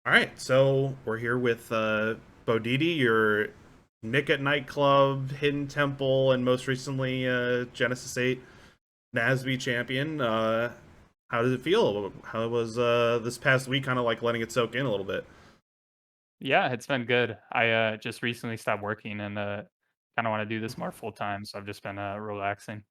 All right, so we're here with Bodedee, your Nick at Nightclub, Hidden Temple, and most recently Genesis 8 NASB champion. How does it feel? How was this past week kind of like letting it soak in a little bit? Yeah, it's been good. I just recently stopped working and kind of want to do this more full time, so I've just been relaxing.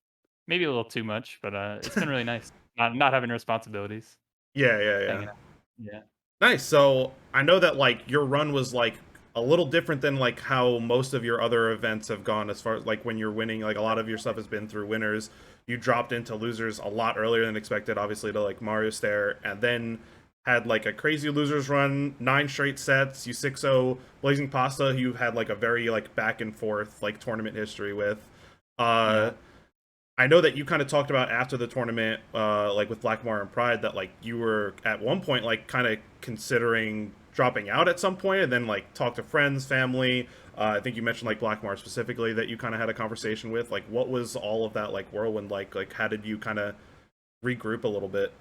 Maybe a little too much, but it's been really nice. Not having responsibilities, Yeah, yeah, yeah. hanging out. Yeah. Nice. So I know that like your run was like a little different than like how most of your other events have gone as far as like when you're winning, like a lot of your stuff has been through winners. You dropped into losers a lot earlier than expected, obviously to like Mario Stair, and then had like a crazy losers run, 9 straight sets. You 6-0 Blazing Pasta, who you've had like a very like back and forth like tournament history with. Uh Yeah. I know that you kind of talked about after the tournament, like with Blackmore and Pride, that like you were at one point like kind of considering dropping out at some point, and then like talk to friends, family. I think you mentioned like Blackmore specifically that you kind of had a conversation with. Like, what was all of that like whirlwind like? Like, how did you kind of regroup a little bit?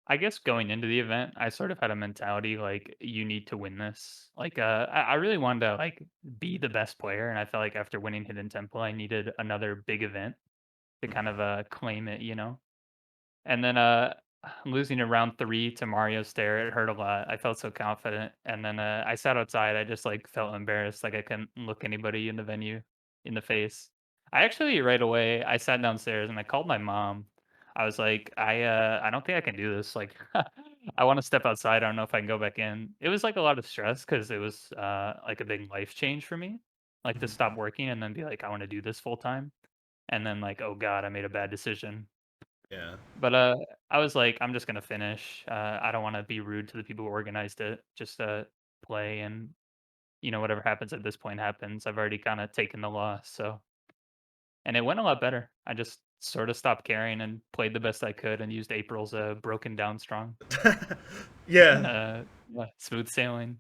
I guess going into the event, I sort of had a mentality like you need to win this. I really wanted to like be the best player, and I felt like after winning Hidden Temple, I needed another big event to kind of claim it. And then, losing in round 3 to Mario Stair, it hurt a lot. I felt so confident, and then, I sat outside, I just, like, felt embarrassed, like, I couldn't look anybody in the venue in the face. I actually right away, I sat downstairs and I called my mom. I was like, I don't think I can do this, like, I wanna step outside, I don't know if I can go back in." It was, like, a lot of stress because it was, like, a big life change for me, like, to Mhm. stop working and then be like, "I wanna do this full time," and then, like, "Oh god, I made a bad decision." Yeah. But, I was like, "I'm just gonna finish. I don't wanna be rude to the people who organized it. Just, play and, whatever happens at this point happens. I've already kinda taken the loss." And it went a lot better. I just sorta stopped caring and played the best I could and used April's, broken down strong and, Yeah. yeah, smooth sailing.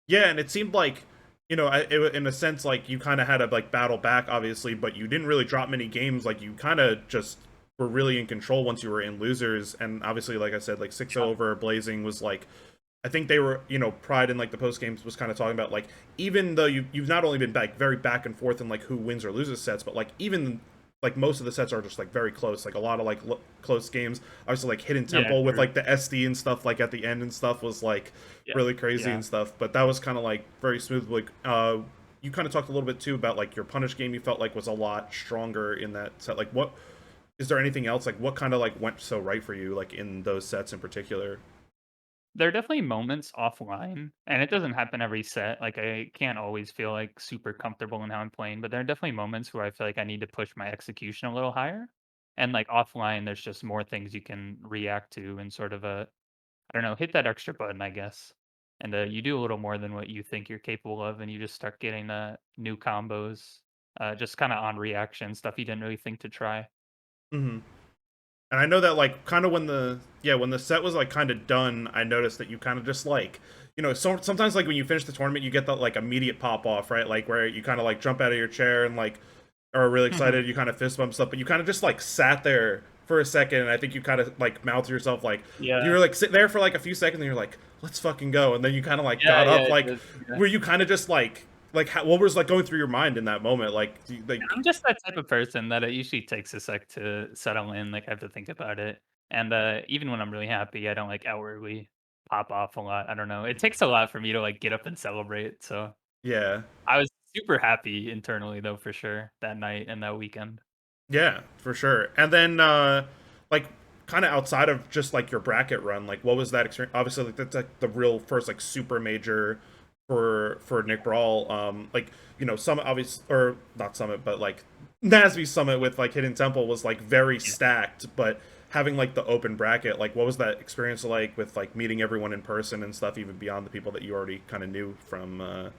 Yeah, and it seemed like in a sense, like you kind of had to like battle back, obviously, but you didn't really drop many games. Like you kind of just were really in control once you were in losers, and obviously, like I said, like 6-0 Yeah. over Blazing was like I think they were, Pride in like the post games was kind of talking about like even though you've not only been like very back and forth in like who wins or loses sets, but like even like most of the sets are just like very close, like a lot of like close games. Obviously, like Hidden Yeah, Temple with true. like the SD and stuff like at the end and stuff was like Yeah. really crazy Yeah. and stuff. But that was kind of like very smooth. Like you kind of talked a little bit too about like your punish game. You felt like was a lot stronger in that set. Like what is there anything else like what kind of like went so right for you like in those sets in particular? There are definitely moments offline, and it doesn't happen every set. Like I can't always feel like super comfortable in how I'm playing, but there are definitely moments where I feel like I need to push my execution a little higher. And like offline, there's just more things you can react to and sort of I don't know, hit that extra button, I guess. And you do a little more than what you think you're capable of, and you just start getting new combos, just kind of on reaction stuff you didn't really think to try. Mm-hmm. And I know that like kind of when the set was like kind of done, I noticed that you kind of just like sometimes like when you finish the tournament, you get that like immediate pop off, right? Like where you kind of like jump out of your chair and like are really Mhm. excited, you kind of fist bump stuff, but you kind of just like sat there for a second, and I think you kind of like mouthed to yourself like you Yeah, were like sitting there for like a few seconds, and you're like, let's fucking go, and then you kind of like yeah, got yeah. up, It like did. Yeah. were you kind of just like what was like going through your mind in that moment, like I'm just that type of person that it usually takes a sec to settle in, like, I have to think about it, and, even when I'm really happy, I don't, like, outwardly pop off a lot, I don't know, it takes a lot for me to, like, get up and celebrate, so yeah. I was super happy internally, though, for sure, that night and that weekend. Yeah, for sure. And then like kind of outside of just like your bracket run, like what was that experience? Obviously like that's like the real first like super major for Nick Brawl. Like, Summit obvious or not Summit, but like NASB Summit with like Hidden Temple was like very Yeah. stacked, but having like the open bracket, like what was that experience like with like meeting everyone in person and stuff even beyond the people that you already kind of knew Yeah. from Hidden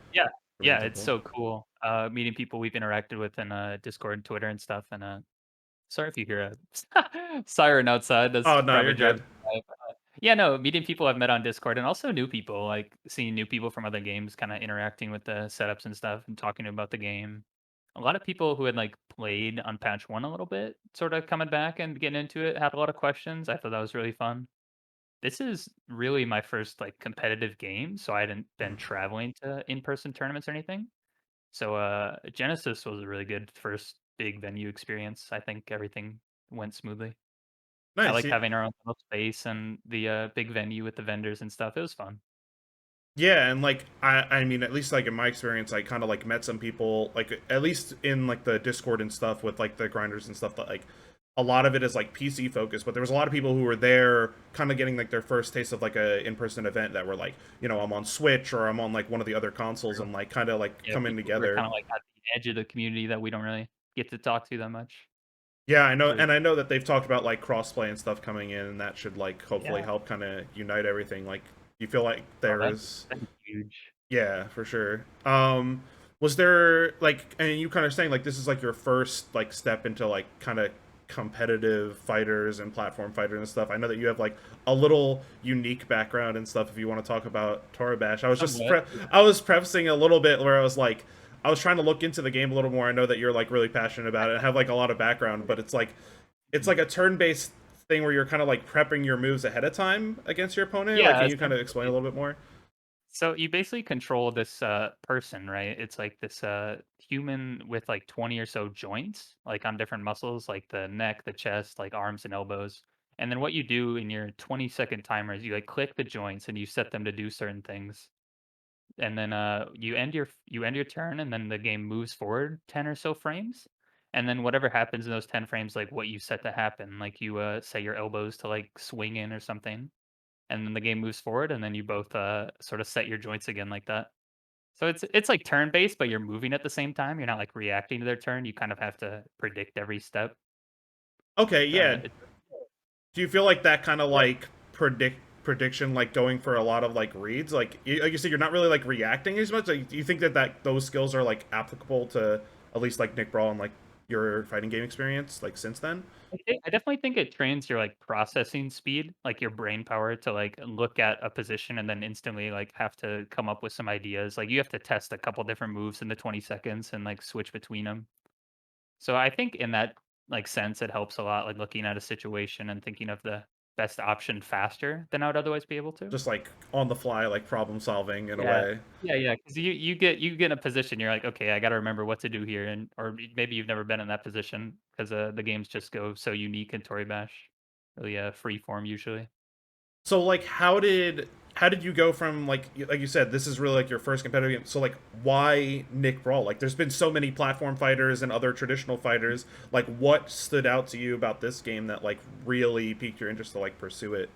Yeah, it's Temple? so cool, meeting people we've interacted with in, Discord and Twitter and stuff, and, sorry if you hear a siren outside, that's Oh, no, probably you're driving good. by, but, yeah, no, meeting people I've met on Discord and also new people, like, seeing new people from other games, kinda interacting with the setups and stuff and talking about the game. A lot of people who had, like, played on patch 1 a little bit, sorta coming back and getting into it, had a lot of questions, I thought that was really fun. this is really my first, like, competitive game, so I hadn't been Mhm. traveling to in-person tournaments or anything. So, Genesis was a really good first big venue experience. I think everything went smoothly. I Nice. liked having our own little space and the, big venue with the vendors and stuff. It was fun. Yeah, and like I mean, at least like in my experience, I kind of like met some people like at least in like the Discord and stuff with like the grinders and stuff that like a lot of it is like PC focused, but there was a lot of people who were there kind of getting like their first taste of like a in-person event that were like, I'm on Switch or I'm on like one of the other consoles True. and like kind of like Yeah, coming people who are together. kinda, like, at the edge of the community that we don't really get to talk to that much. Yeah, I know, Really and I know that they've talked about like crossplay and stuff coming in, and that should like hopefully yeah. help kind of unite everything. Like, do you feel like Oh, there is? that'd be huge. Yeah, for sure. Was there like, and you kind of saying like this is like your first like step into like kind of competitive fighters and platform fighters and stuff. I know that you have like a little unique background and stuff. If you want to talk about Torabash, Somewhat. I was prefacing a little bit where I was like, I was trying to look into the game a little more. I know that you're like really passionate about it and have like a lot of background, but it's like a turn-based thing where you're kind of like prepping your moves ahead of time against your opponent. Like, Yeah, can you kind of explain a essentially. little bit more? So you basically control this person, right? It's like this human with like 20 or so joints, like on different muscles, like the neck, the chest, like arms and elbows. And then what you do in your 20-second timer is you like click the joints and you set them to do certain things. And then you end your turn and then the game moves forward 10 or so frames. And then whatever happens in those 10 frames, like what you set to happen, like you set your elbows to like swing in or something and then the game moves forward, and then you both, sort of set your joints again like that. So it's like turn-based, but you're moving at the same time. You're not, like, reacting to their turn. You kind of have to predict every step. Okay, yeah. It's Do you feel like that kind of yeah. like prediction like going for a lot of like reads like you said you're not really like reacting as much like do you think that those skills are like applicable to at least like Nick Brawl and like your fighting game experience like since then? I definitely think it trains your, like, processing speed, like, your brain power to, like, look at a position and then instantly, like, have to come up with some ideas. Like, you have to test a couple different moves in the 20 seconds and, like, switch between them. So I think in that, like, sense, it helps a lot, like, looking at a situation and thinking of the best option faster than I would otherwise be able to. Just like on the fly like problem solving in a Yeah. way. Yeah, because you get in a position, you're like, "Okay, I gotta remember what to do here," and or maybe you've never been in that position 'cause, the games just go so unique in Tory Bash. Really, free form usually. So like how did you go from like you said this is really like your first competitive game. So like why Nick Brawl? Like there's been so many platform fighters and other traditional fighters. Like what stood out to you about this game that like really piqued your interest to like pursue it?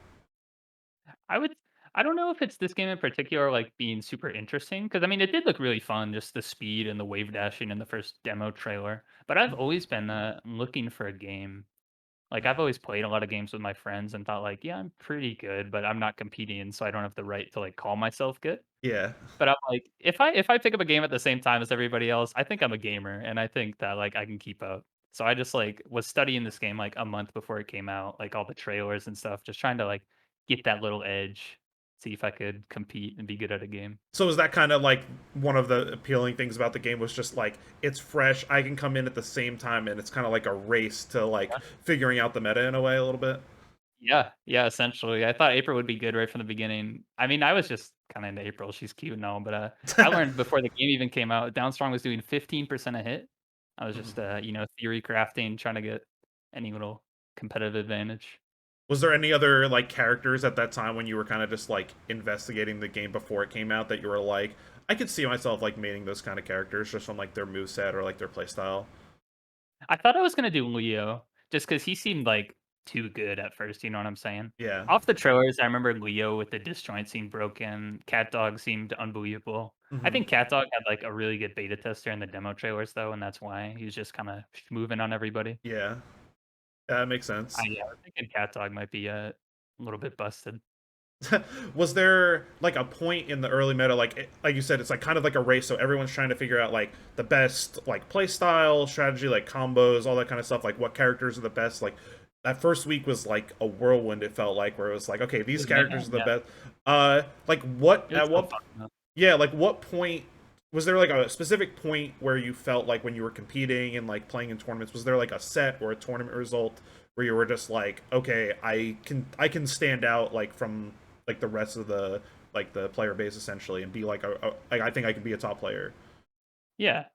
I would I don't know if it's this game in particular, like, being super interesting because I mean, it did look really fun, just the speed and the wave dashing in the first demo trailer, but I've always been, looking for a game. Like, I've always played a lot of games with my friends and thought like, "Yeah, I'm pretty good, but I'm not competing, so I don't have the right to, like, call myself good." Yeah. But I'm like, if I pick up a game at the same time as everybody else, I think I'm a gamer, and I think that, like, I can keep up. So I just, like, was studying this game, like, a month before it came out, like, all the trailers and stuff, just trying to, like, get that little edge, see if I could compete and be good at a game. So is that kind of like one of the appealing things about the game was just like it's fresh, I can come in at the same time and it's kind of like a race to like figuring out the meta in a way a little bit. Yeah, essentially. I thought April would be good right from the beginning. I mean, I was just kinda into April, she's cute and all, but, I learned before the game even came out, Downstrong was doing 15% a hit. I was just, theory crafting, trying to get any little competitive advantage. Was there any other like characters at that time when you were kind of just like investigating the game before it came out that you were like, I could see myself like mating those kind of characters just from like their moveset or like their playstyle? I thought I was gonna do Leo, just because he seemed, like, too good at first, you know what I'm saying? Yeah. Off the trailers, I remember Leo with the disjoint seemed broken, Cat Dog seemed unbelievable. I Hmm. think Cat Dog had, like, a really good beta tester in the demo trailers, though, and that's why he was just kinda moving on everybody. Yeah. That makes sense. Yeah, I was thinking Cat Dog might be, a little bit busted. Was there like a point in the early meta like you said it's like kind of like a race so everyone's trying to figure out like the best like play style strategy like combos all that kind of stuff like what characters are the best like that first week was like a whirlwind it felt like where it was like okay these With Mayhem, characters are the yeah. best like what It was at so what fun, though. yeah like what point was there like a specific point where you felt like when you were competing and like playing in tournaments, was there like a set or a tournament result where you were just like, okay, I can stand out like from like the rest of the player base essentially and be like like I think I can be a top player. Yeah.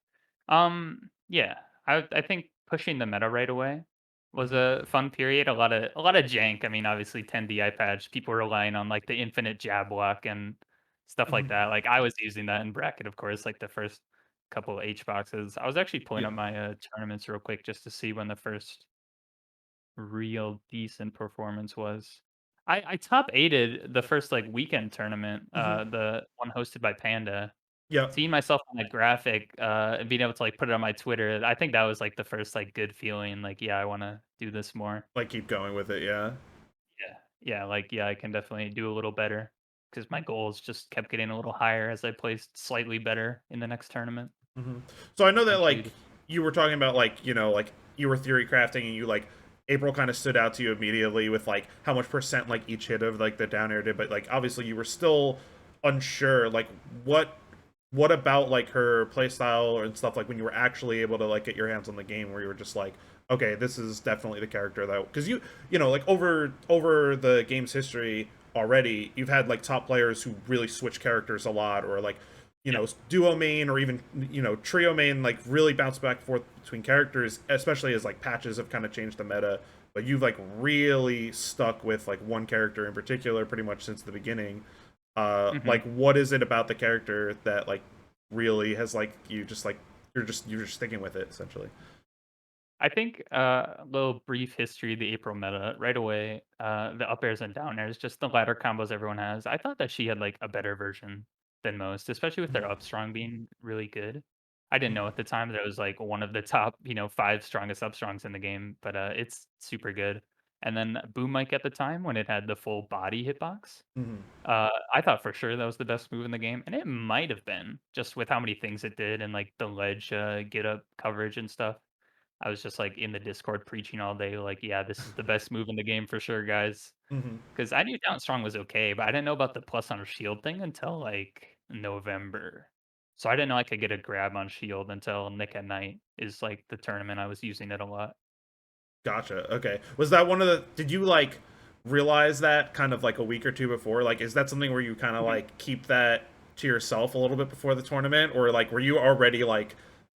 Yeah. I think pushing the meta right away was Hmm. a fun period. A lot of jank. I mean, obviously 10 DI patch, people were relying on like the infinite jab block and stuff like Hmm. that. Like I was using that in bracket, of course, like the first couple of H boxes. I was actually pulling Yeah. up my tournaments real quick just to see when the first real decent performance was. I top aided the first like weekend tournament, Hmm. the one hosted by Panda. Yeah. Seeing myself on that graphic, and being able to, like, put it on my Twitter, I think that was, like, the first, like, good feeling, like, "Yeah, I wanna do this more." Like keep going with it. Yeah. Yeah. Yeah, like, yeah, I can definitely do a little better because my goals just kept getting a little higher as I placed slightly better in the next tournament. Hmm. So I know that Thank like you. you were talking about like like you were theory crafting and you like April kind of stood out to you immediately with like how much percent like each hit of like the down air did, but like obviously you were still unsure like what what about like her playstyle and stuff like when you were actually able to like get your hands on the game where you were just like okay this is definitely the character that because like over the game's history already you've had like top players who really switch characters a lot or like Yeah. duo main or even trio main like really bounce back and forth between characters especially as like patches have kind of changed the meta but you've like really stuck with like one character in particular pretty much since the beginning Mhm. like what is it about the character that like really has like you just like you're just sticking with it essentially. I think, a little brief history of the April meta. Right away, the up airs and down airs, just the ladder combos everyone has. I thought that she had, like, a better version than most, especially with their Mhm. up strong being really good. I didn't know Mhm. at the time that it was, like, one of the top, 5 strongest up strongs in the game, but, it's super good. And then Boom Mic at the time, when it had the full body hitbox, Mhm. I thought for sure that was the best move in the game, and it might have been, just with how many things it did and, like, the ledge, get up coverage and stuff. I was just, like, in the Discord preaching all day, like, "Yeah, this is the best move in the game for sure, guys." Mhm. Because I knew Down Strong was okay, but I didn't know about the plus on shield thing until, like, November. So I didn't know I could get a grab on shield until Nick at Night is, like, the tournament I was using it a lot. Gotcha. Okay. Was that one of the? Did you like realize that kind of like a week or two before? Like, is that something where you kind of Mhm. like keep that to yourself a little bit before the tournament, or like were you already like,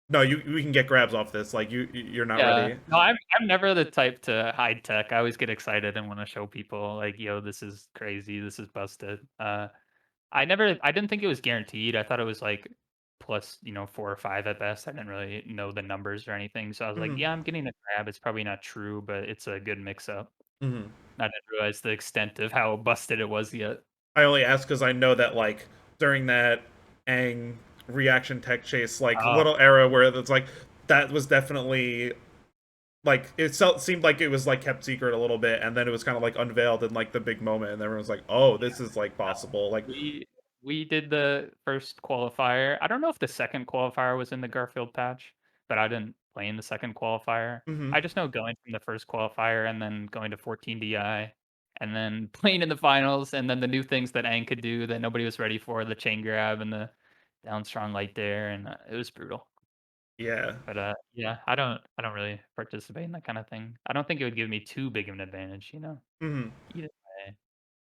no, you we can get grabs off this. Like you're not Yeah. ready. No, I'm never the type to hide tech. I always get excited and wanna show people, like, "Yo, this is crazy, this is busted." I didn't think it was guaranteed. I thought it was, like, plus, 4 or 5 at best. I didn't really know the numbers or anything, so I was like, Hmm. "Yeah, I'm getting a grab. It's probably not true, but it's a good mix-up." Hmm. I didn't realize the extent of how busted it was yet. I only ask because I know that like during that Aang reaction tech chase, like Oh, little era where it's like that was definitely like seemed like it was like kept secret a little bit and then it was kind of like unveiled in like the big moment and everyone was like oh yeah, this is like no. possible like We did the first qualifier. I don't know if the second qualifier was in the Garfield patch, but I didn't play in the second qualifier. hmm I just know going from the first qualifier and then going to 14 DI and then playing in the finals and then the new things that Aang could do that nobody was ready for, the chain grab and the down strong light there, and it was brutal. yeah. But yeah, I don't really participate in that kind of thing. I don't think it would give me too big of an advantage, Hmm. either way.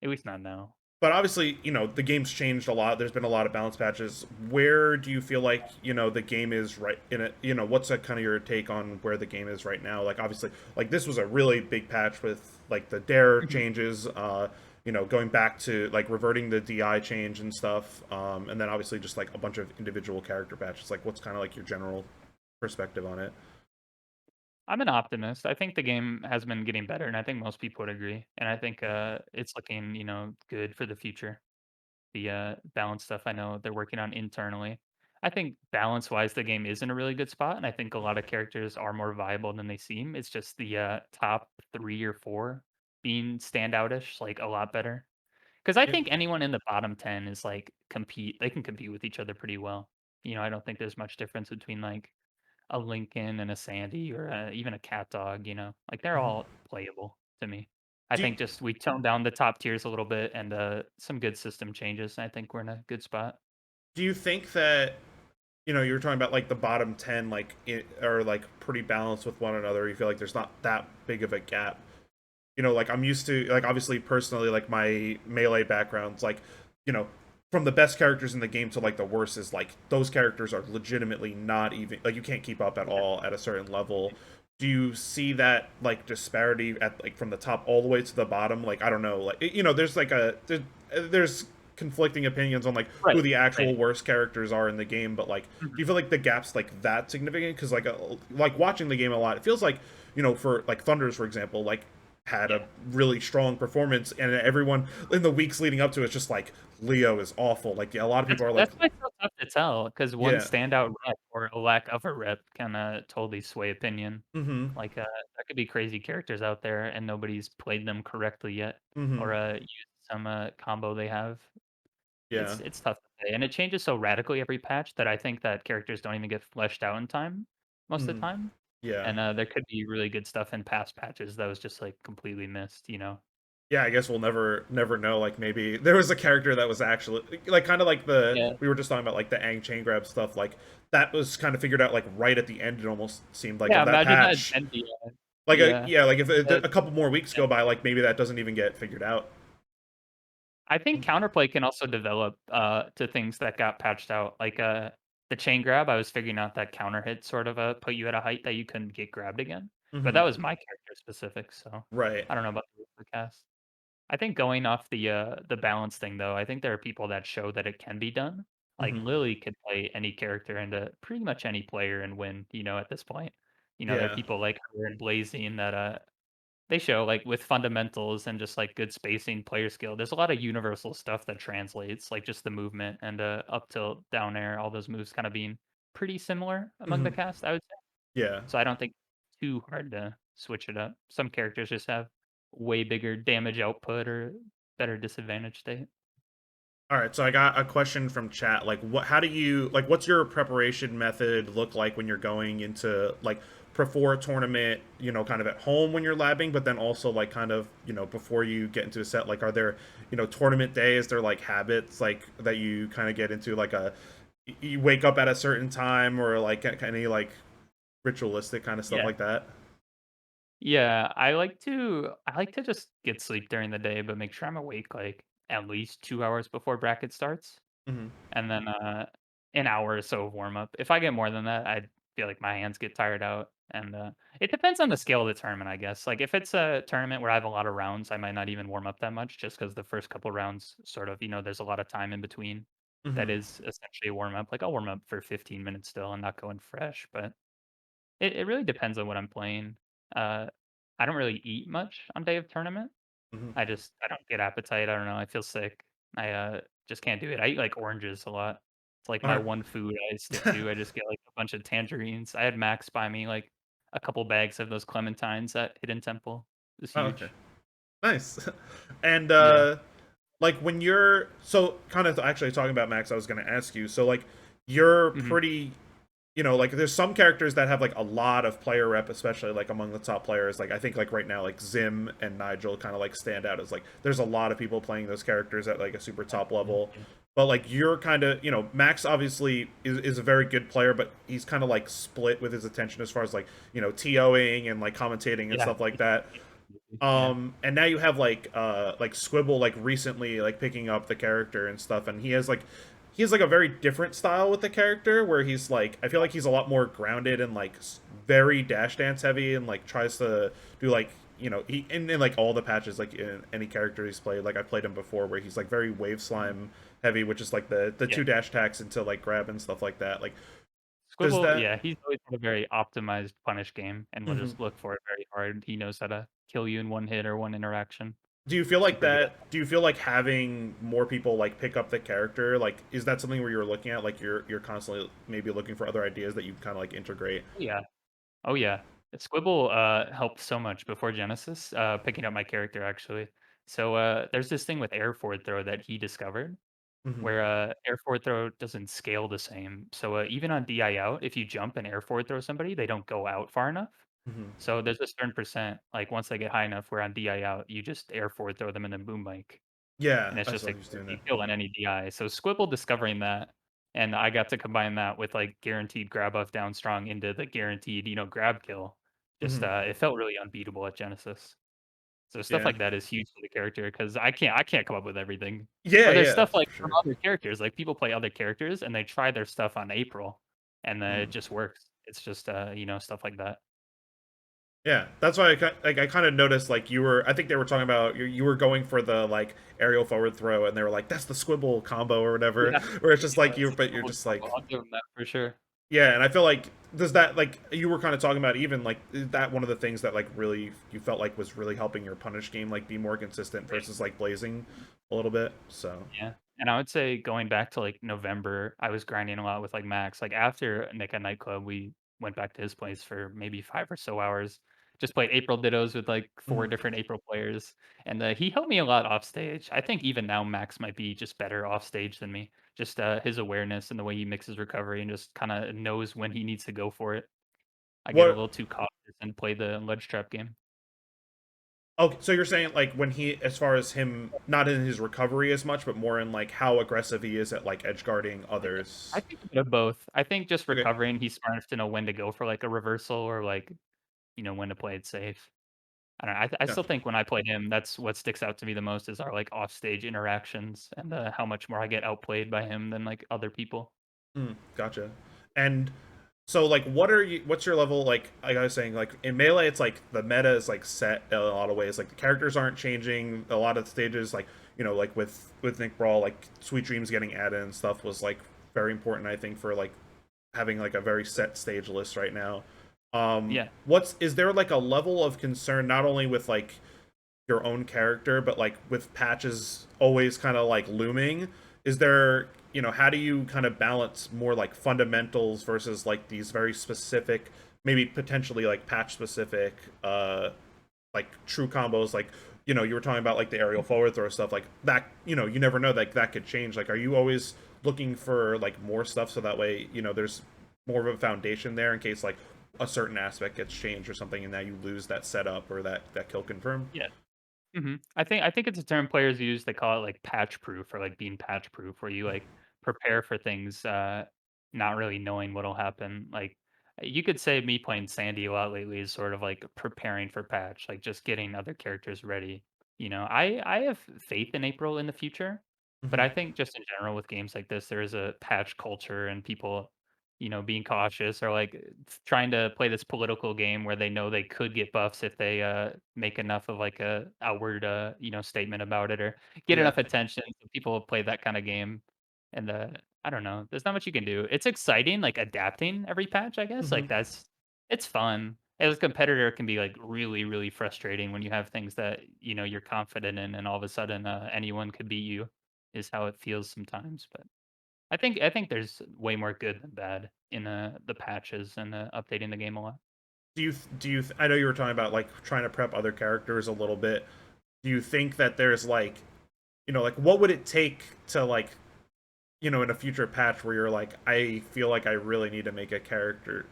At least not now. But obviously the game's changed a lot. There's been a lot of balance patches. Where do you feel like the game is right in it? What's that kind of your take on where the game is right now? Like obviously like this was a really big patch with like the dare changes going back to like reverting the DI change and stuff and then obviously just like a bunch of individual character patches. Like what's kind of like your general perspective on it? I'm an optimist. I think the game has been getting better, and I think most people would agree. And I think it's looking, good for the future. The balance stuff I know they're working on internally. I think balance wise, the game is in a really good spot, and I think a lot of characters are more viable than they seem. It's just the top 3 or 4 being standoutish, like a lot better. Because I Yeah. think anyone in the bottom 10 is like compete. They can compete with each other pretty well. I don't think there's much difference between like a Lincoln and a Sandy or even a Cat Dog, like, they're Mhm. all playable to me. I Do you, think just we toned down the top tiers a little bit and, some good system changes, and I think we're in a good spot. do you think that you were talking about like the bottom 10 like are like pretty balanced with one another. You feel like there's not that big of a gap. Like I'm used to, like, obviously personally, like my melee background's like, you know, from the best characters in the game to like the worst is like those characters are legitimately not even like you can't keep up at Yeah. all at a certain level. Do you see that like disparity at like from the top all the way to the bottom? Like I don't know, like there's like there's conflicting opinions on like who Right, the actual right. worst characters are in the game, but like do Mhm. you feel like the gap's like that significant? Because like watching the game a lot, it feels like for like Thunders, for example, like had a Yeah. really strong performance, and everyone in the weeks leading up to it's just like Leo is awful. Like yeah, a lot of That's people are like, that's why it's so tough to tell because one yeah, standout rep or a lack of a rep kinda totally sway opinion. mm-hmm, Like, there could be crazy characters out there and nobody's played them correctly yet mm-hmm, or, used some, combo they have. yeah, It's tough to say, and it changes so radically every patch that I think that characters don't even get fleshed out in time most of the mm-hmm, time, yeah. and, there could be really good stuff in past patches that was just, like, completely missed, you know? Yeah, I guess we'll never know. Like maybe there was a character that was actually like kind of like the Yeah. we were just talking about like the Aang chain grab stuff. Like that was kind of figured out like right at the end. It almost seemed like Yeah, of that imagine that patch. and the, Like yeah, yeah, like if uh, a couple more weeks yeah. go by, like maybe that doesn't even get figured out. I think counterplay can also develop, to things that got patched out, like, the chain grab, I was figuring out that counter hit sort of, put you at a height that you couldn't get grabbed again, but that Mm-hmm. was my character specific, so Right. I don't know about the rest of the cast. I think going off the balance thing, though, I think there are people that show that it can be done. Like, Mm-hmm. Lily could play any character into pretty much any player and win, at this point. There are Yeah. people like her and Blazing that, they show, like, with fundamentals and just, like, good spacing, player skill, there's a lot of universal stuff that translates, like, just the movement and, up tilt, down air, all those moves kinda being pretty similar among the Mm-hmm. cast, I would say. Yeah. So I don't think it's too hard to switch it up. Some characters just have way bigger damage output or better disadvantage state. All right, so I got a question from chat. Like, How do you like? What's your preparation method look like when you're going into like before a tournament? Kind of at home when you're labbing, but then also like kind of before you get into a set. Like, are there tournament days? There like habits like that you kind of get into like you wake up at a certain time or like any like ritualistic kind of stuff Yeah. like that. Yeah, I like to just get sleep during the day, but make sure I'm awake, like, at least 2 hours before bracket starts, Hmm. and then, an hour or so of warm up. If I get more than that, I feel like my hands get tired out, and, it depends on the scale of the tournament, I guess. Like, if it's a tournament where I have a lot of rounds, I might not even warm up that much just because the first couple rounds sort of, there's a lot of time in between that Hmm. is essentially a warm up. Like, I'll warm up for 15 minutes still and not go in fresh, but it really depends on what I'm playing. Uh, I don't really eat much on day of tournament. Hmm. I don't get appetite, I don't know, I feel sick. I, just can't do it. I eat, like, oranges a lot. It's, like, All my right. one food I stick to. I just get, like, a bunch of tangerines. I had Max buy me, like, a couple bags of those clementines at Hidden Temple. It was Oh, okay. huge. Nice. And Yeah. like when you're so kind of actually talking about Max, I was going to ask you. So like you're Mhm. pretty, like there's some characters that have like a lot of player rep, especially like among the top players. Like I think like right now like Zim and Nigel kind of like stand out as like there's a lot of people playing those characters at like a super top Definitely, level. yeah. But like you're kind of, Max obviously is a very good player, but he's kind of like split with his attention as far as like, TOing and like commentating and Yeah. stuff like that. Yeah. And now you have like Squibble like recently like picking up the character and stuff, and he has like a very different style with the character where he's like I feel like he's a lot more grounded and like very dash dance heavy and like tries to do like he in like all the patches like in any character he's played, like I played him before, where he's like very wave Mhm. slime heavy, which is like the Yeah. two dash attacks into like grab and stuff like that. Like does Squibble, that yeah, he's always had a very optimized punish game and will Mhm. just look for it very hard. He knows how to kill you in one hit or one interaction. Do you feel like Super good. that? Do you feel like having more people like pick up the character, like, is that something where you're looking at, like, you're constantly maybe looking for other ideas that you kind of like integrate? Oh, yeah. Oh, yeah. Squibble, helped so much before Genesis, picking up my character, actually. So, there's this thing with air forward throw that he discovered Hmm. where, air forward throw doesn't scale the same. So, even on DI out, if you jump and air forward throw somebody, they don't go out far enough. Hmm. So, there's a certain percent, like, once they get high enough where on DI out, you just air forward throw them and then boom mic. And Yeah, it's I just saw a he was doing that. guaranteed kill on any DI. So Squibble discovering that and I got to combine that with, like, guaranteed grab buff down strong into the guaranteed, grab kill. Just, Hmm. it felt really unbeatable at Genesis. So stuff Yeah. like that is huge for the character because I can't come up with everything. Yeah, Or there's yeah, stuff like for from sure. other characters, like, people play other characters and they try their stuff on April, and then it Mm. just works. It's just, stuff like that. Yeah, that's why I kind of noticed like you were. I think they were talking about you were going for the like aerial forward throw, and they were like that's the squibble combo or whatever. Yeah. Where it's just Yeah, like it's you, a but you're double just combo, like I'll give 'em that for sure. yeah. And I feel like does that like you were kind of talking about even like is that one of the things that like really you felt like was really helping your punish game like be more consistent Right. versus like blazing a little bit. So Yeah, and I would say going back to, like, November, I was grinding a lot with, like, Max. Like, after Nick at Nightclub, we went back to his place for maybe 5 or so hours, just played April Dittos with, like, 4 mhm. different April players, and, he helped me a lot off stage. I think even now Max might be just better off stage than me. Just, his awareness and the way he mixes recovery and just kinda knows when he needs to go for it. I get a What little too cautious and play the ledge trap game. Okay, so you're saying like when he, as far as him, not in his recovery as much, but more in like how aggressive he is at like edge guarding I others. think a bit of both. I think just Okay, recovering, he's smart enough to know when to go for, like, a reversal or, like, when to play it safe. I don't know, I still gotcha. think when I play him, that's what sticks out to me the most is our, like, offstage interactions and, how much more I get outplayed by him than, like, other people. Gotcha. And so like, what are you? What's your level? Like I was saying, like in melee, it's like the meta is like set in a lot of ways. Like the characters aren't changing. A lot of the stages, like like with Nick Brawl, like Sweet Dreams getting added and stuff was like very important. I think for like having like a very set stage list right now. Yeah. What's is there like a level of concern not only with like your own character, but like with patches always kind of like looming, is there, how do you kind of balance more like fundamentals versus like these very specific, maybe potentially like patch specific, like true combos, like, you were talking about like the aerial forward throw stuff like that, you never know, like that could change. Like, are you always looking for like more stuff so that way, there's more of a foundation there in case like a certain aspect gets changed or something and now you lose that setup or that kill confirm? Yeah. I think it's a term players use, they call it, like, patch proof or, like, being patch proof, where you, like, prepare for things, not really knowing what'll happen, like, you could say me playing Sandy a lot lately is sort of like preparing for patch, like, just getting other characters ready, I have faith in April in the future, but Hmm. I think just in general with games like this, there is a patch culture and people, being cautious or, like, trying to play this political game where they know they could get buffs if they, make enough of, like, a outward, statement about it or get Yeah. enough attention. So people play that kinda game, and, I don't know, there's not much you can do. It's exciting, like, adapting every patch, I guess, Hmm. like, it's fun. As a competitor, it can be, like, really, really frustrating when you have things that, you're confident in, and all of a sudden, anyone could beat you, is how it feels sometimes, but I think there's way more good than bad in, the patches and, updating the game a lot. I know you were talking about like trying to prep other characters a little bit. Do you think that there's like, like what would it take to like, in a future patch where you're like, I feel like I really need to make a character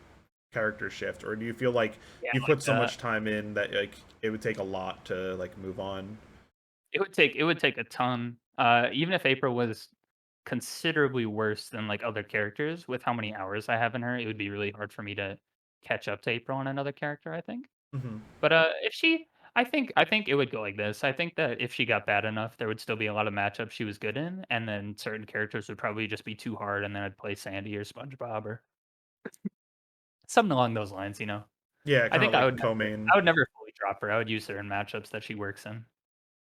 shift, or do you feel like Yeah, you put like, so much time in that like it would take a lot to like move on? it would take a ton, even if April was considerably worse than, like, other characters, with how many hours I have in her, it would be really hard for me to catch up to April on another character, I think. Hmm. But, if she I think it would go like this. I think that if she got bad enough, there would still be a lot of matchups she was good in, and then certain characters would probably just be too hard, and then I'd play Sandy or SpongeBob or something along those lines. Yeah, I kind of think I like would a never co-main. I would never fully drop her. I would use her in matchups that she works in,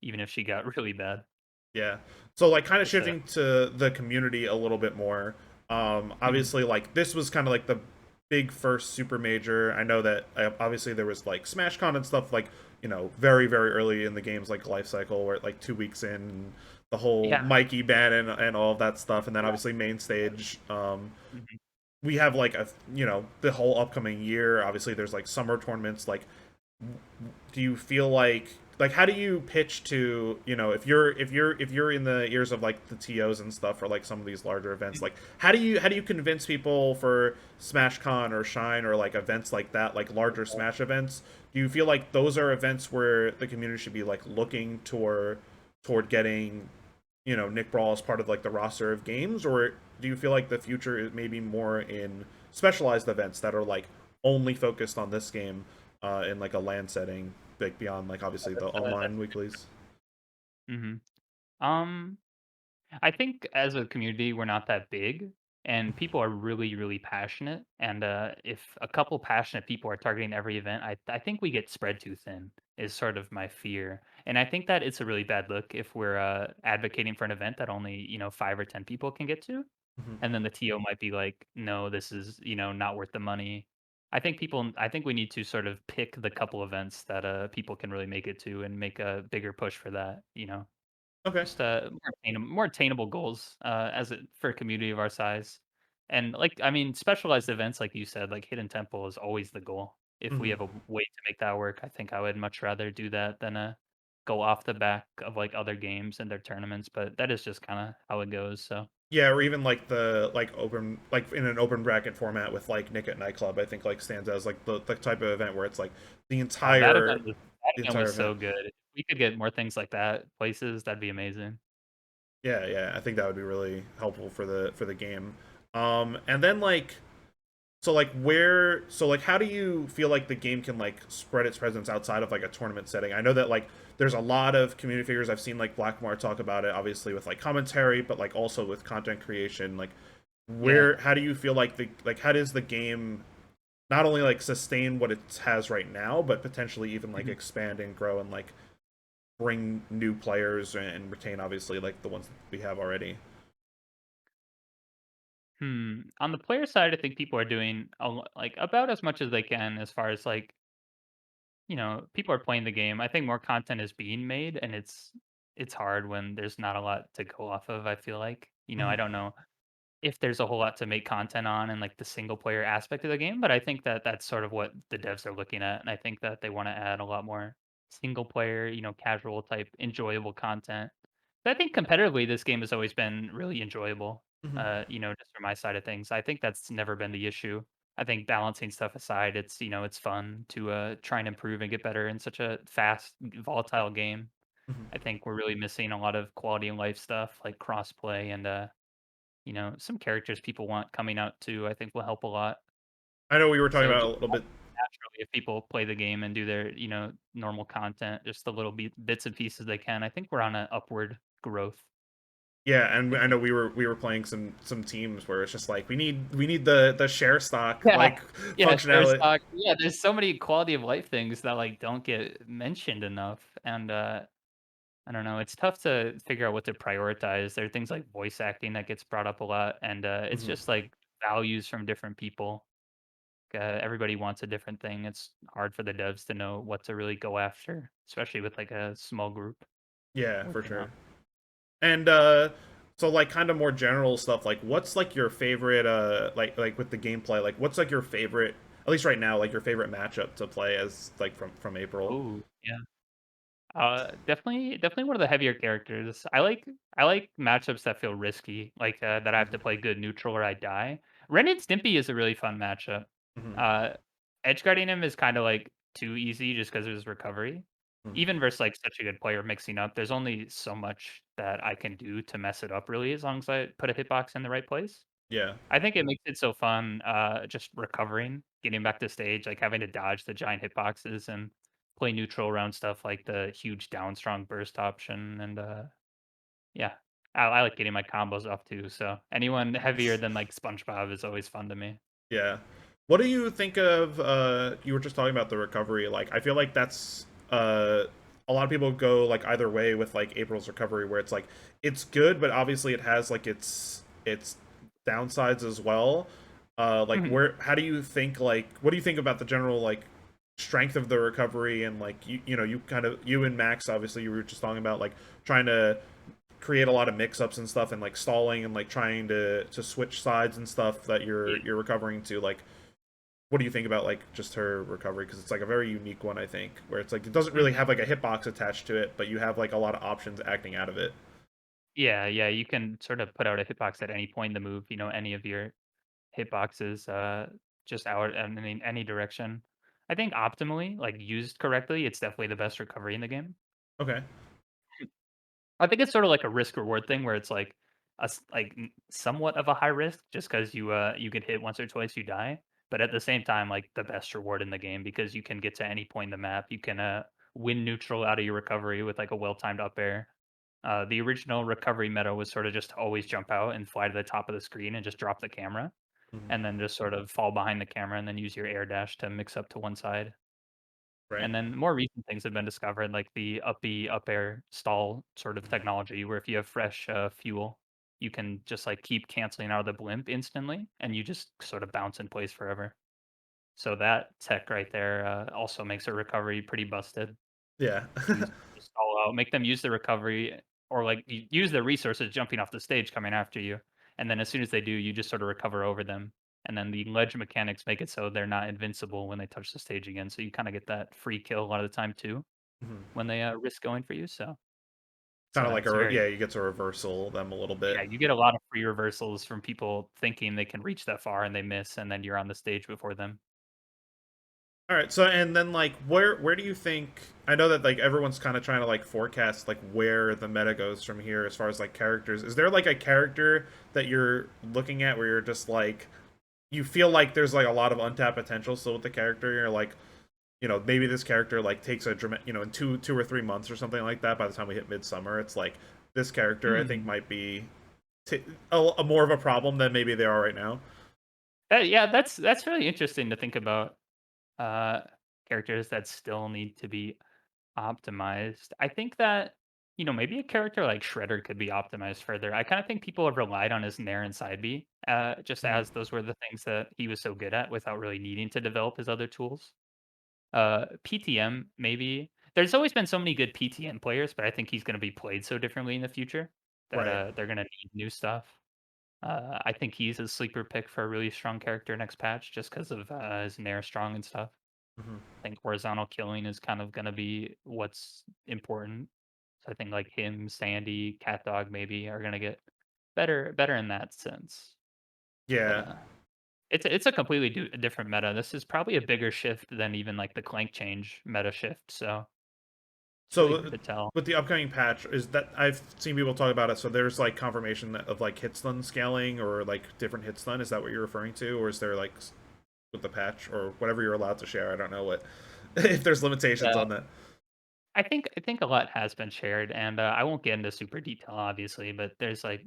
even if she got really bad. Yeah. So like kind of Just, shifting to the community a little bit more. mhm. Obviously like this was kind of like the big first super major. I know that obviously there was like SmashCon and stuff like, very very early in the game's like life cycle where like 2 weeks in and the whole Yeah, Mikey ban and all of that stuff and then yeah, obviously main stage. mhm. We have like the whole upcoming year. Obviously there's like summer tournaments like do you feel like how do you pitch to if you're in the ears of like the TOs and stuff for like some of these larger events, like how do you convince people for SmashCon or Shine or like events like that, like larger Smash events? Do you feel like those are events where the community should be like looking toward getting Nick Brawl as part of like the roster of games, or do you feel like the future is maybe more in specialized events that are like only focused on this game in like a LAN setting, like beyond like obviously the That's online weeklies? mhm. Um, I think as a community, we're not that big, and people are really, really passionate. And if a couple passionate people are targeting every event, I think we get spread too thin. Is sort of my fear, and I think that it's a really bad look if we're advocating for an event that only 5 or 10 people can get to, Hmm. and then the TO might be like, no, this is not worth the money. I think we need to sort of pick the couple events that people can really make it to and make a bigger push for that. Okay. Just, more attainable goals, as it for a community of our size. And, like, I mean, specialized events, like you said, like Hidden Temple is always the goal. If we Hmm. have a way to make that work, I think I would much rather do that than, go off the back of, like, other games and their tournaments, but that is just kinda how it goes, so. Yeah, or even like the like open like in an open bracket format with like Nick at Nightclub, I think like stands as like the type of event where it's like the Oh, entire that the event entire was event. so good. If we could get more things like that places, that'd be amazing. Yeah, yeah, I think that would be really helpful for the game. And then like so like how do you feel like the game can like spread its presence outside of like a tournament setting? I know that like there's a lot of community figures. I've seen like Blackmore talk about it, obviously with like commentary, but like also with content creation. Like Yeah. where how do you feel like the like how does the game not only like sustain what it has right now, but potentially even like Mhm. expand and grow and like bring new players and retain obviously like the ones that we have already. On the player side, I think people are doing like about as much as they can as far as like people are playing the game. I think more content is being made, and it's hard when there's not a lot to go off of. I feel like I Hmm. don't know if there's a whole lot to make content on in like the single player aspect of the game, but I think that that's sort of what the devs are looking at, and I think that they want to add a lot more single player, casual type, enjoyable content. But I think competitively, this game has always been really enjoyable. Hmm. Just from my side of things, I think that's never been the issue. I think balancing stuff aside, it's fun to try and improve and get better in such a fast, volatile game. Hmm. I think we're really missing a lot of quality of life stuff like crossplay and some characters people want coming out too, I think will help a lot. I know we were talking So about a just little bit. naturally, if people play the game and do their, normal content, just the little bits and pieces they can, I think we're on an upward growth. Yeah, and Think I know we were playing some teams where it's just like we need the share stock Yeah. like Yeah, share functionality. stock. Yeah, there's so many quality of life things that, like, don't get mentioned enough, and, I don't know, it's tough to figure out what to prioritize. There are things like voice acting that gets brought up a lot, and, it's Hmm. just, like, values from different people. Everybody wants a different thing. It's hard for the devs to know what to really go after, especially with like a small group Yeah, for working on. sure. And so like kind of more general stuff like what's like your favorite like with the gameplay like what's like your favorite at least right now like your favorite matchup to play as like from April? Oh, yeah. Definitely one of the heavier characters. I like matchups that feel risky, like that I have to Hmm. play good neutral or I die. Ren and Stimpy is a really fun matchup. Hmm. Uh, Edge guarding him is kind of like too easy just because of his recovery. Hmm. Even versus like such a good player mixing up, there's only so much that I can do to mess it up really, as long as I put a hitbox in the right place. Yeah. I think it makes it so fun, just recovering, getting back to stage, like having to dodge the giant hitboxes and play neutral around stuff like the huge down strong burst option. And yeah, I like getting my combos off too. So anyone heavier than like SpongeBob is always fun to me. Yeah. What do you think of you were just talking about the recovery. Like I feel like that's a lot of people go like either way with like April's recovery where it's like it's good but obviously it has like its downsides as well. Like Mhm. where how do you think like what do you think about the general like strength of the recovery and like you kind of you and Max obviously you were just talking about like trying to create a lot of mix-ups and stuff and like stalling and like trying to switch sides and stuff that Yeah. you're recovering to like what do you think about like just her recovery because it's like a very unique one I think where it's like it doesn't really Mhm. have like a hitbox attached to it but you have like a lot of options acting out of it. Yeah, yeah, you can sort of put out a hitbox at any point in the move, any of your hitboxes, just out, I mean, any direction. I think optimally, like used correctly, it's definitely the best recovery in the game. Okay. I think it's sort of like a risk reward thing where it's like somewhat of a high risk just because you get hit once or twice, you die. But at the same time, like the best reward in the game because you can get to any point in the map. You can win neutral out of your recovery with like a well timed up air. The original recovery meta was sort of just to always jump out and fly to the top of the screen and just drop the camera, Mhm. and then just sort of fall behind the camera and then use your air dash to mix up to one side. Right. And then more recent things have been discovered, like the up air stall sort of technology, where if you have fresh fuel, you can just like keep canceling out of the blimp instantly, and you just sort of bounce in place forever. So that tech right there also makes a recovery pretty busted. Yeah. Use the stall out, make them use the recovery, or like use the resources jumping off the stage coming after you, and then as soon as they do, you just sort of recover over them. And then the ledge mechanics make it so they're not invincible when they touch the stage again. So you kind of get that free kill a lot of the time too Mhm. when they risk going for you. So Kind of like it's a very yeah, you get to reversal them a little yeah. bit. You get a lot of free reversals from people thinking they can reach that far and they miss, and then you're on the stage before them. All right, so and then like where do you think I know that like everyone's kind of trying to like forecast like where the meta goes from here as far as like characters. Is there like a character that you're looking at where you're just like you feel like there's like a lot of untapped potential still with the character? You're like, maybe this character like takes a dramatic, in 2 or 3 months or something like that by the time we hit midsummer, it's like this character I think Hmm. might be a more of a problem than maybe they are right now. Yeah, that's really interesting to think about. Uh, Characters that still need to be optimized. I think that, maybe a character like Shredder could be optimized further. I kind of think people have relied on his Nair and Side B, just Mhm. as those were the things that he was so good at without really needing to develop his other tools. PTM, maybe. There's always been so many good PTM players, but I think he's going to be played so differently in the future that Right. they're going to need new stuff. I think he's a sleeper pick for a really strong character next patch just because of his Nair strong and stuff. Hmm. I think horizontal killing is kind of gonna be what's important. So I think like him, Sandy, Cat Dog maybe are gonna get better in that sense. But Yeah. it's a completely different meta. This is probably a bigger shift than even like the Clank change meta shift. So it's really So hard to tell. with the upcoming patch, is that I've seen people talk about it. So there's like confirmation of like hit stun scaling or like different hit stun. Is that what you're referring to, or is there like with the patch or whatever you're allowed to share? I don't know what if there's limitations Yeah, on that. I think a lot has been shared, and I won't get into super detail obviously, but there's like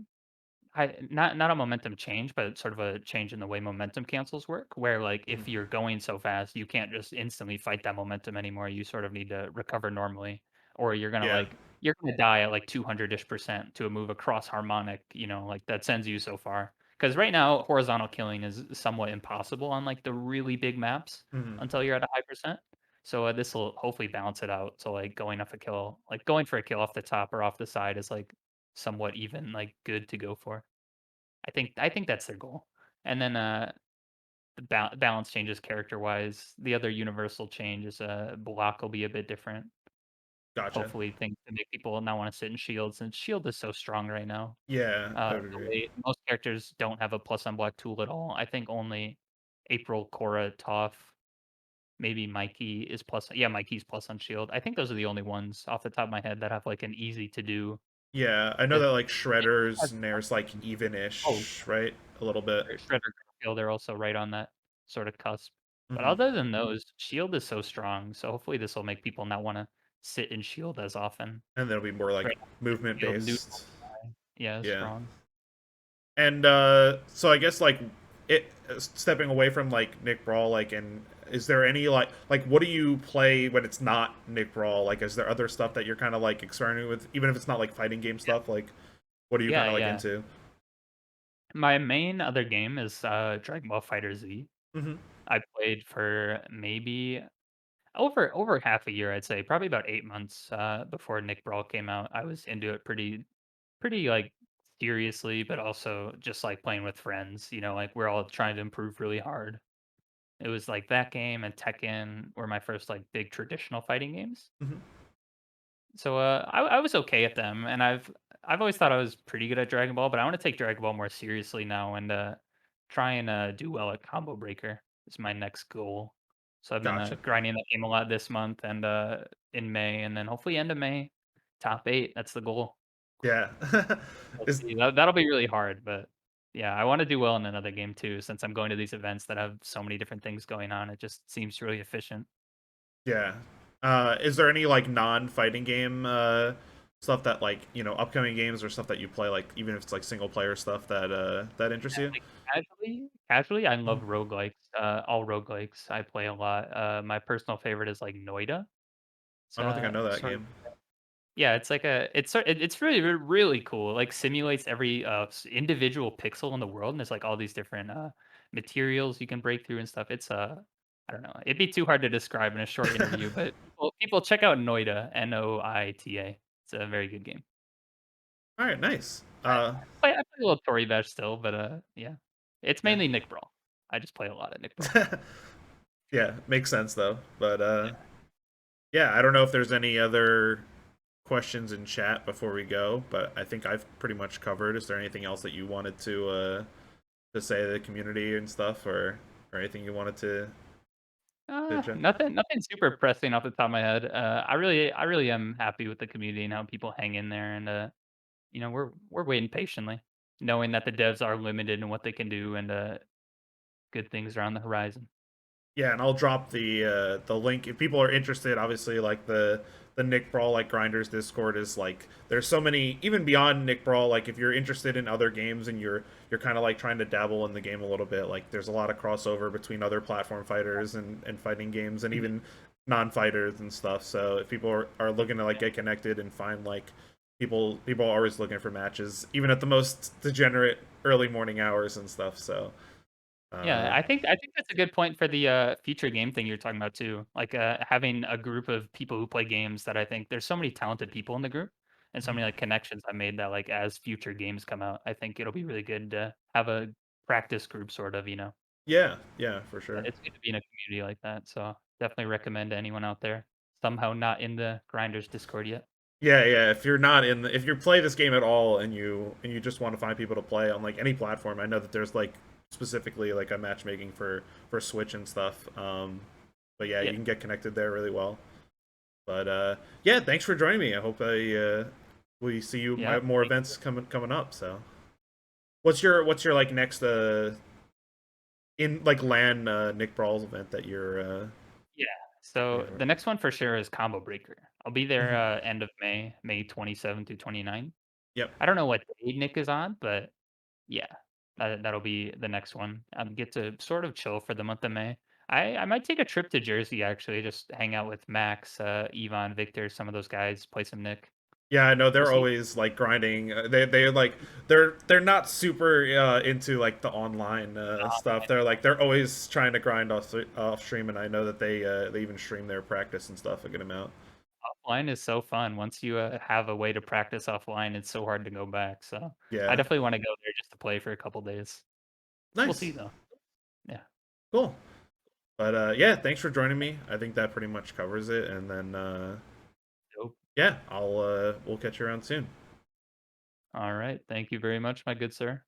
not a momentum change, but sort of a change in the way momentum cancels work, where, like, if Mhm. you're going so fast, you can't just instantly fight that momentum anymore, you sort of need to recover normally, or Yeah. you're gonna die at, like, 200-ish% to a move across harmonic, like, that sends you so far. Because right now, horizontal killing is somewhat impossible on, like, the really big maps Hmm. until you're at a high percent. So, this'll hopefully balance it out, so, like, going for a kill off the top or off the side is, like, somewhat even, like, good to go for. I think that's their goal. And then, the balance changes character-wise. The other universal change is, block will be a bit different. Gotcha. Hopefully, things to make people not wanna sit in shield since shield is so strong right now. Yeah, I would The agree. way most characters don't have a plus on block tool at all. I think only April, Cora, Toph, maybe Mikey is plus yeah, Mikey's plus on shield. I think those are the only ones off the top of my head that have, like, an easy to do. Yeah, I know It that like it Shredder's has and there's like oh, even-ish, right? A little bit. Shredder, Garfield, they're also right on that sort of cusp. But Hmm. other than those, shield is so strong, so hopefully this will make people not wanna sit in shield as often. And there'll be more like Right now, movement shield neutral, based. yeah, is Yeah. strong. And so I guess like it stepping away from like Nick Brawl, like, and is there any like what do you play when it's not Nick Brawl? Like, is there other stuff that you're kind of like experimenting with, even if it's not like fighting game Yeah. stuff? Like, what are you kind Yeah, of like yeah. into? My main other game is, Dragon Ball Fighter Z. Hmm. I played for maybe over half a year, I'd say, probably about 8 months, before Nick Brawl came out. I was into it pretty, like, seriously, but also just, like, playing with friends, like, we're all trying to improve really hard. It was like that game and Tekken were my first, like, big traditional fighting games. Hmm. So, I was okay at them, and I've always thought I was pretty good at Dragon Ball, but I wanna take Dragon Ball more seriously now and, try and, do well at Combo Breaker is my next goal. So I've been, Gotcha. grinding that game a lot this month and, in May, and then hopefully end of May, top 8, that's the goal. Yeah. We'll Is see. That'll be really hard, but yeah, I wanna do well in another game too, since I'm going to these events that have so many different things going on. It just seems really efficient. yeah. Is there any like non-fighting game stuff that like, upcoming games or stuff that you play like even if it's like single player stuff that interests you? Like, casually, I love Mhm. roguelikes, all roguelikes. I play a lot. My personal favorite is, like, Noida. It's, I don't think I know that sort of game. yeah, it's like a it's really, really cool. It, like, simulates every, individual pixel in the world, and there's, like, all these different, materials you can break through and stuff. It's, I don't know. It'd be too hard to describe in a short interview, but people check out Noida, Noita. It's a very good game. All right, nice. I play a little Tory Bash still, but, yeah. It's Yeah. mainly Nick Brawl. I just play a lot of Nick Brawl. Yeah, makes sense though. But yeah, I don't know if there's any other questions in chat before we go, but I think I've pretty much covered. Is there anything else that you wanted to say to the community and stuff, or anything you wanted to chat? Nothing super pressing off the top of my head. I really am happy with the community and how people hang in there, and we're waiting patiently, knowing that the devs are limited in what they can do, and good things are on the horizon. Yeah, and I'll drop the link if people are interested. Obviously, like the Nick Brawl like Grinders Discord is like there's so many even beyond Nick Brawl. Like if you're interested in other games and you're kind of like trying to dabble in the game a little bit, like there's a lot of crossover between other platform fighters and fighting games and Mhm. even non-fighters and stuff. So if people are looking to like get connected and find like people are always looking for matches, even at the most degenerate early morning hours and stuff. So. Yeah, Uh, I think that's a good point for the future game thing you're talking about too. Like having a group of people who play games that I think there's so many talented people in the group and so many like connections I made that like as future games come out, I think it'll be really good to have a practice group sort of. yeah, yeah, for sure. It's good to be in a community like that. So definitely recommend to anyone out there somehow not in the Grinders Discord yet. Yeah, yeah. If you're not in, if you play this game at all, and you just want to find people to play on like any platform, I know that there's like specifically like a matchmaking for Switch and stuff. But yeah, you Yeah, can get connected there really well. But yeah, thanks for joining me. I hope we see you yeah. at more Thank events you. coming up. So, what's your like next in like LAN Nick Brawl's event that you're Yeah. So waiting for? the next one for sure is Combo Breaker. I'll be there Mhm. end of May, May 27th to 29th. Yep. I don't know what day Nick is on, but yeah, that'll be the next one. I get to sort of chill for the month of May. I might take a trip to Jersey actually, just hang out with Max, Yvonne, Victor, some of those guys, play some Nick. Yeah, I know We'll they're see. always like grinding. They like they're not super into like the online stuff. They're always trying to grind off stream, and I know that they even stream their practice and stuff a good amount. Offline is so fun. Once you have a way to practice offline, it's so hard to go back. So I Yeah, definitely want to go there just to play for a couple days. We'll see nice, though. Yeah. cool. But yeah, thanks for joining me. I think that pretty much covers it. And then Dope. yeah, I'll we'll catch you around soon. All right. Thank you very much, my good sir.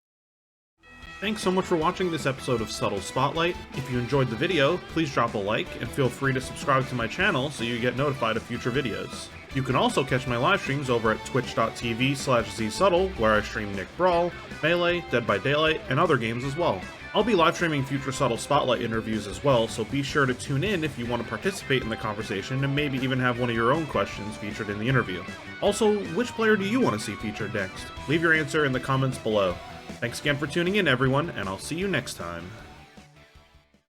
Thanks so much for watching this episode of Subtle Spotlight. If you enjoyed the video, please drop a like and feel free to subscribe to my channel so you get notified of future videos. You can also catch my live streams over at twitch.tv/ZSubtle, where I stream Nick Brawl, Melee, Dead by Daylight, and other games as well. I'll be live streaming future Subtle Spotlight interviews as well, so be sure to tune in if you want to participate in the conversation and maybe even have one of your own questions featured in the interview. Also, which player do you want to see featured next? Leave your answer in the comments below. Thanks again for tuning in, everyone, and I'll see you next time.